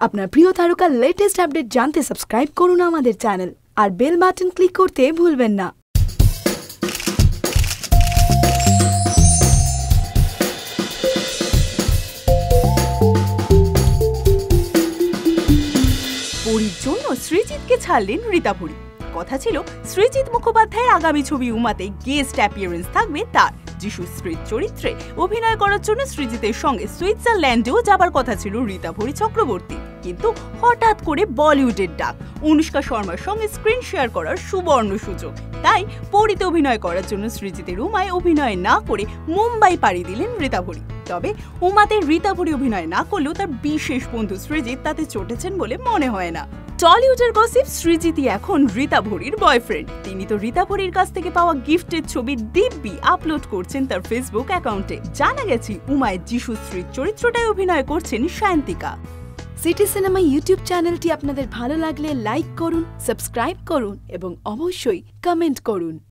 আপনার প্রিয় তারকার লেটেস্ট আপডেট জানতে সাবস্ক্রাইব করুন আমাদের চ্যানেল আর বেল বাটন ক্লিক করতে ভুলবেন না। পরীর জন্য সৃজিতকে ছাড়লেন রীতা ভরি। কথা ছিল সৃজিত মুখোপাধ্যায়ের আগামী ছবি উমাতে গেস্ট অ্যাপিয়ারেন্স থাকবে তার। যিশু স্ত্রীর চরিত্রে অভিনয় করার জন্য সৃজিতের সঙ্গে সুইজারল্যান্ডেও যাবার কথা ছিল রীতা ভরি চক্রবর্তী, কিন্তু হঠাৎ করে বলিউডের ডাক, অনুষ্কা শর্মার সঙ্গে স্ক্রিন শেয়ার করার সুবর্ণ সুযোগ। তাই পরীতে অভিনয় করার জন্য সৃজিতের উমায় অভিনয় না করে মুম্বাই পাড়ি দিলেন রীতা ভরি। তবে উমাতে রীতা ভরি অভিনয় না করলেও তার বিশেষ বন্ধু সৃজিত তাতে চটেছেন বলে মনে হয় না। টলিউডের গসিপ, সৃজিতই এখন রীতা ভরির বয়ফ্রেন্ড। তিনি তো রীতা ভরির কাছ থেকে পাওয়া গিফটের ছবি দিব্যি আপলোড করছেন তার ফেসবুক অ্যাকাউন্টে। জানা গেছে উমায় যিশু স্ত্রীর চরিত্রটায় অভিনয় করছেন সায়ন্তিকা। সিটি সিনেমা ইউটিউব চ্যানেলটি আপনাদের ভালো লাগলে লাইক করুন, সাবস্ক্রাইব করুন এবং অবশ্যই কমেন্ট করুন।